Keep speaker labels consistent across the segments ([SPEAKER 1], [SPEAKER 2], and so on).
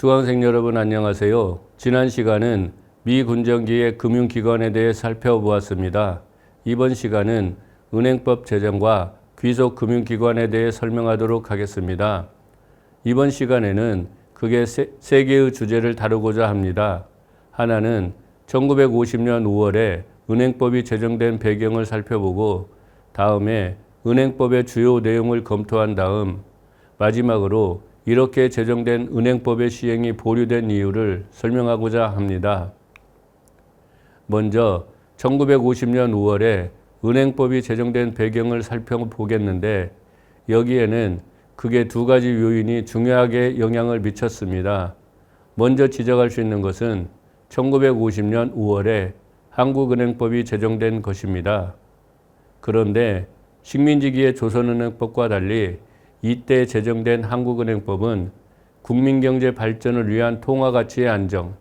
[SPEAKER 1] 수강생 여러분 안녕하세요. 지난 시간은 미군정기의 금융기관에 대해 살펴보았습니다. 이번 시간은 은행법 제정과 귀속 금융기관에 대해 설명하도록 하겠습니다. 이번 시간에는 크게 세 개의 주제를 다루고자 합니다. 하나는 1950년 5월에 은행법이 제정된 배경을 살펴보고 다음에 은행법의 주요 내용을 검토한 다음 마지막으로 이렇게 제정된 은행법의 시행이 보류된 이유를 설명하고자 합니다. 먼저 1950년 5월에 은행법이 제정된 배경을 살펴보겠는데 여기에는 크게 두 가지 요인이 중요하게 영향을 미쳤습니다. 먼저 지적할 수 있는 것은 1950년 5월에 한국은행법이 제정된 것입니다. 그런데 식민지기의 조선은행법과 달리 이때 제정된 한국은행법은 국민경제 발전을 위한 통화가치의 안정,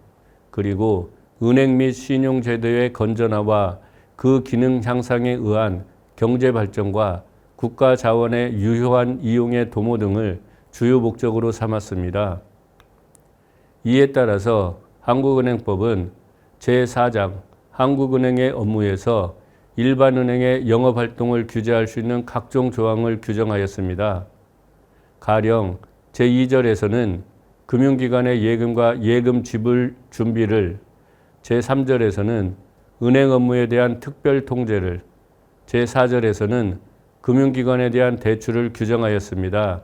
[SPEAKER 1] 그리고 은행 및 신용제도의 건전화와 그 기능 향상에 의한 경제 발전과 국가 자원의 유효한 이용의 도모 등을 주요 목적으로 삼았습니다. 이에 따라서 한국은행법은 제4장 한국은행의 업무에서 일반은행의 영업활동을 규제할 수 있는 각종 조항을 규정하였습니다. 가령 제2절에서는 금융기관의 예금과 예금 지불 준비를, 제3절에서는 은행 업무에 대한 특별 통제를, 제4절에서는 금융기관에 대한 대출을 규정하였습니다.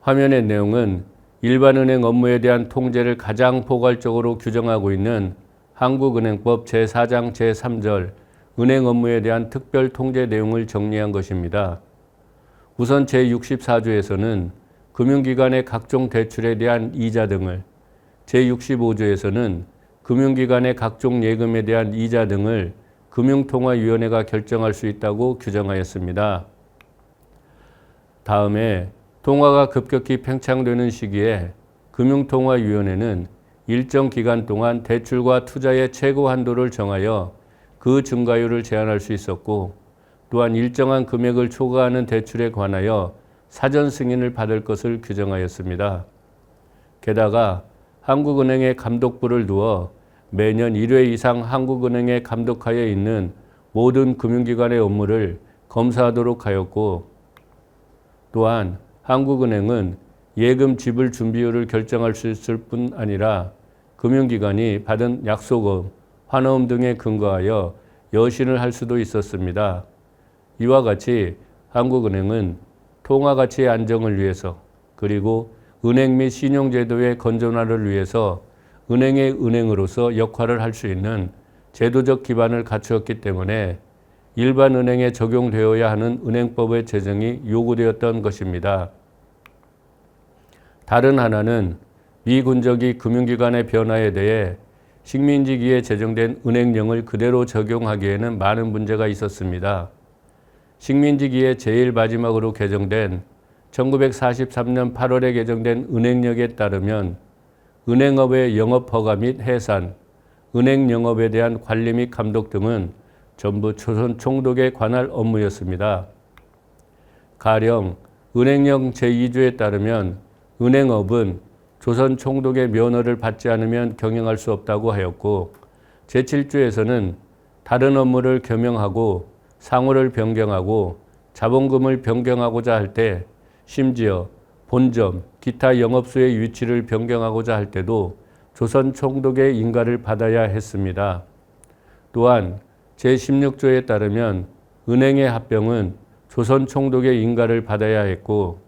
[SPEAKER 1] 화면의 내용은 일반은행 업무에 대한 통제를 가장 포괄적으로 규정하고 있는 한국은행법 제4장 제3절 은행 업무에 대한 특별 통제 내용을 정리한 것입니다. 우선 제64조에서는 금융기관의 각종 대출에 대한 이자 등을, 제65조에서는 금융기관의 각종 예금에 대한 이자 등을 금융통화위원회가 결정할 수 있다고 규정하였습니다. 다음에 통화가 급격히 팽창되는 시기에 금융통화위원회는 일정 기간 동안 대출과 투자의 최고 한도를 정하여 그 증가율을 제한할 수 있었고, 또한 일정한 금액을 초과하는 대출에 관하여 사전 승인을 받을 것을 규정하였습니다. 게다가 한국은행에 감독부를 두어 매년 1회 이상 한국은행의 감독하에 있는 모든 금융기관의 업무를 검사하도록 하였고, 또한 한국은행은 예금 지불 준비율을 결정할 수 있을 뿐 아니라 금융기관이 받은 약속금, 환호금 등에 근거하여 여신을 할 수도 있었습니다. 이와 같이 한국은행은 통화가치의 안정을 위해서, 그리고 은행 및 신용제도의 건전화를 위해서 은행의 은행으로서 역할을 할 수 있는 제도적 기반을 갖추었기 때문에 일반 은행에 적용되어야 하는 은행법의 제정이 요구되었던 것입니다. 다른 하나는 미군적이 금융기관의 변화에 대해 식민지기에 제정된 은행령을 그대로 적용하기에는 많은 문제가 있었습니다. 식민지기에 제일 마지막으로 개정된 1943년 8월에 개정된 은행령에 따르면 은행업의 영업허가 및 해산, 은행영업에 대한 관리 및 감독 등은 전부 조선 총독에 관할 업무였습니다. 가령 은행령 제2조에 따르면 은행업은 조선 총독의 면허를 받지 않으면 경영할 수 없다고 하였고, 제7조에서는 다른 업무를 겸용하고 상호를 변경하고 자본금을 변경하고자 할 때, 심지어 본점, 기타 영업소의 위치를 변경하고자 할 때도 조선 총독의 인가를 받아야 했습니다. 또한 제16조에 따르면 은행의 합병은 조선 총독의 인가를 받아야 했고,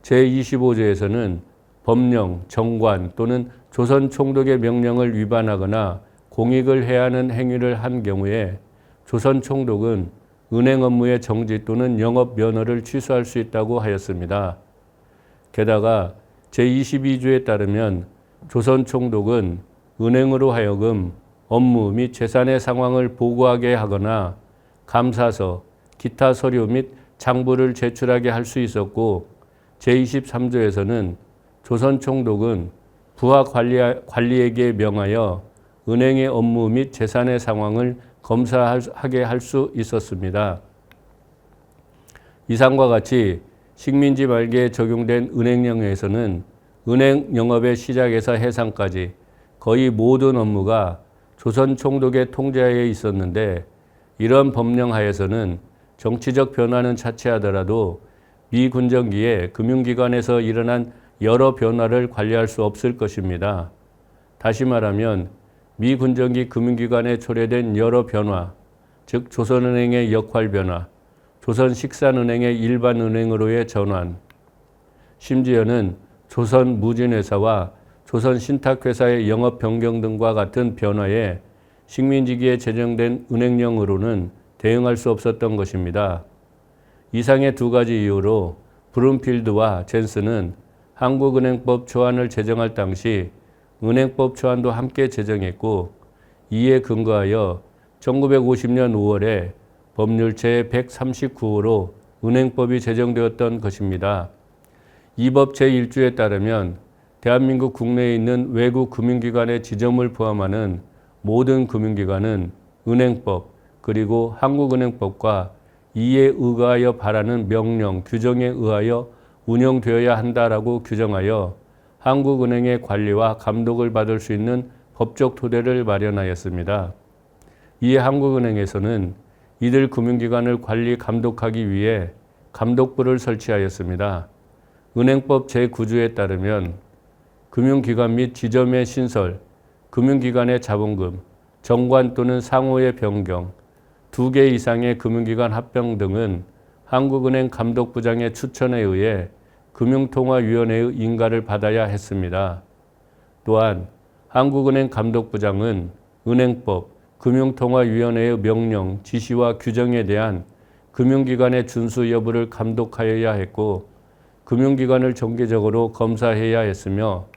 [SPEAKER 1] 제25조에서는 법령, 정관 또는 조선 총독의 명령을 위반하거나 공익을 해하는 행위를 한 경우에 조선 총독은 은행 업무의 정지 또는 영업 면허를 취소할 수 있다고 하였습니다. 게다가 제22조에 따르면 조선 총독은 은행으로 하여금 업무 및 재산의 상황을 보고하게 하거나 감사서, 기타 서류 및 장부를 제출하게 할 수 있었고, 제23조에서는 조선 총독은 부하 관리에게 명하여 은행의 업무 및 재산의 상황을 검사하게 할 수 있었습니다. 이상과 같이 식민지 말기에 적용된 은행령에서는 은행 영업의 시작에서 해상까지 거의 모든 업무가 조선 총독의 통제하에 있었는데 이런 법령 하에서는 정치적 변화는 차치하더라도 미군정기에 금융기관에서 일어난 여러 변화를 관리할 수 없을 것입니다. 다시 말하면 미군정기 금융기관에 초래된 여러 변화, 즉 조선은행의 역할 변화, 조선식산은행의 일반은행으로의 전환, 심지어는 조선무진회사와 조선신탁회사의 영업 변경 등과 같은 변화에 식민지기에 제정된 은행령으로는 대응할 수 없었던 것입니다. 이상의 두 가지 이유로 브룸필드와 젠슨은 한국은행법 초안을 제정할 당시 은행법 초안도 함께 제정했고 이에 근거하여 1950년 5월에 법률 제139호로 은행법이 제정되었던 것입니다. 이 법 제1조에 따르면 대한민국 국내에 있는 외국 금융기관의 지점을 포함하는 모든 금융기관은 은행법 그리고 한국은행법과 이에 의거하여 발하는 명령, 규정에 의하여 운영되어야 한다라고 규정하여 한국은행의 관리와 감독을 받을 수 있는 법적 토대를 마련하였습니다. 이에 한국은행에서는 이들 금융기관을 관리, 감독하기 위해 감독부를 설치하였습니다. 은행법 제9조에 따르면 금융기관 및 지점의 신설, 금융기관의 자본금, 정관 또는 상호의 변경, 2개 이상의 금융기관 합병 등은 한국은행 감독부장의 추천에 의해 금융통화위원회의 인가를 받아야 했습니다. 또한 한국은행 감독부장은 은행법, 금융통화위원회의 명령, 지시와 규정에 대한 금융기관의 준수 여부를 감독하여야 했고 금융기관을 정기적으로 검사해야 했으며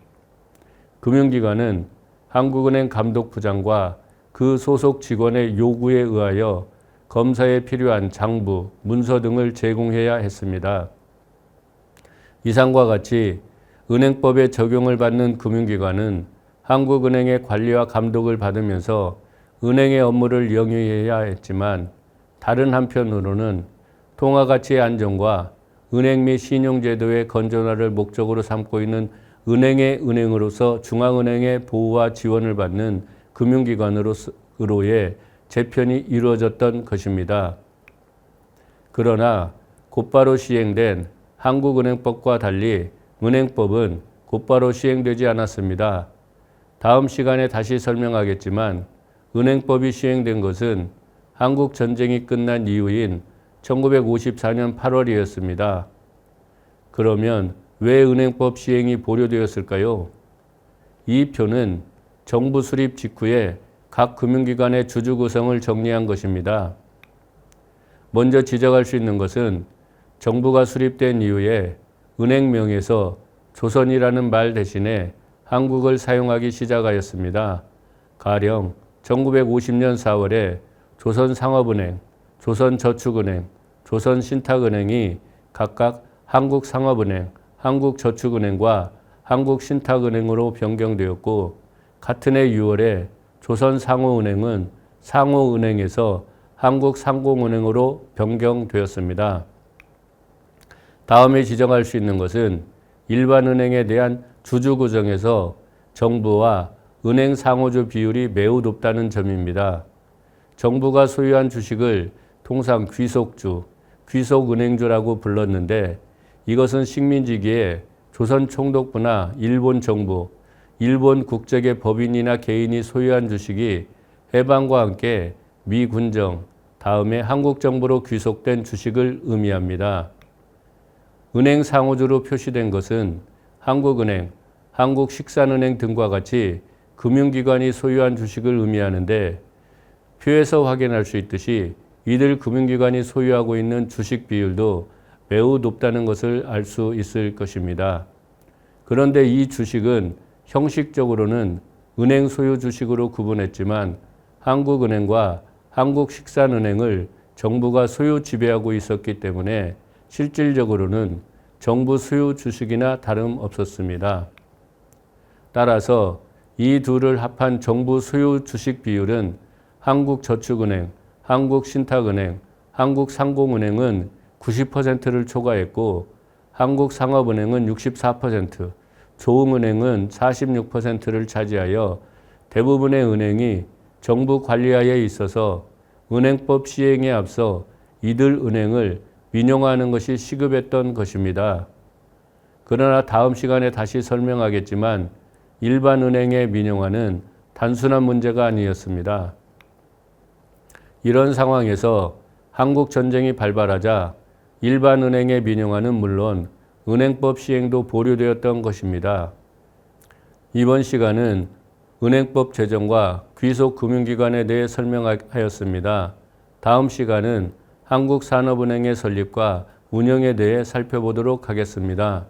[SPEAKER 1] 금융기관은 한국은행 감독부장과 그 소속 직원의 요구에 의하여 검사에 필요한 장부, 문서 등을 제공해야 했습니다. 이상과 같이 은행법의 적용을 받는 금융기관은 한국은행의 관리와 감독을 받으면서 은행의 업무를 영위해야 했지만 다른 한편으로는 통화가치의 안정과 은행 및 신용제도의 건전화를 목적으로 삼고 있는 은행의 은행으로서 중앙은행의 보호와 지원을 받는 금융기관으로의 재편이 이루어졌던 것입니다. 그러나 곧바로 시행된 한국은행법과 달리 은행법은 곧바로 시행되지 않았습니다. 다음 시간에 다시 설명하겠지만 은행법이 시행된 것은 한국 전쟁이 끝난 이후인 1954년 8월이었습니다. 그러면 왜 은행법 시행이 보류되었을까요? 이 표는 정부 수립 직후에 각 금융기관의 주주 구성을 정리한 것입니다. 먼저 지적할 수 있는 것은 정부가 수립된 이후에 은행명에서 조선이라는 말 대신에 한국을 사용하기 시작하였습니다. 가령 1950년 4월에 조선상업은행, 조선저축은행, 조선신탁은행이 각각 한국상업은행, 한국저축은행과 한국신탁은행으로 변경되었고 같은 해 6월에 조선상호은행은 상호은행에서 한국상공은행으로 변경되었습니다. 다음에 지적할 수 있는 것은 일반은행에 대한 주주 구성에서 정부와 은행 상호주 비율이 매우 높다는 점입니다. 정부가 소유한 주식을 통상 귀속주, 귀속은행주라고 불렀는데 이것은 식민지기에 조선 총독부나 일본 정부, 일본 국적의 법인이나 개인이 소유한 주식이 해방과 함께 미군정, 다음에 한국 정부로 귀속된 주식을 의미합니다. 은행 상호주로 표시된 것은 한국은행, 한국식산은행 등과 같이 금융기관이 소유한 주식을 의미하는데 표에서 확인할 수 있듯이 이들 금융기관이 소유하고 있는 주식 비율도 매우 높다는 것을 알 수 있을 것입니다. 그런데 이 주식은 형식적으로는 은행 소유 주식으로 구분했지만 한국은행과 한국식산은행을 정부가 소유 지배하고 있었기 때문에 실질적으로는 정부 소유 주식이나 다름없었습니다. 따라서 이 둘을 합한 정부 소유 주식 비율은 한국저축은행, 한국신탁은행, 한국상공은행은 90%를 초과했고 한국상업은행은 64%, 조흥은행은 46%를 차지하여 대부분의 은행이 정부 관리하에 있어서 은행법 시행에 앞서 이들 은행을 민영화하는 것이 시급했던 것입니다. 그러나 다음 시간에 다시 설명하겠지만 일반 은행의 민영화는 단순한 문제가 아니었습니다. 이런 상황에서 한국 전쟁이 발발하자 일반 은행의 민영화는 물론 은행법 시행도 보류되었던 것입니다. 이번 시간은 은행법 제정과 귀속 금융기관에 대해 설명하였습니다. 다음 시간은 한국산업은행의 설립과 운영에 대해 살펴보도록 하겠습니다.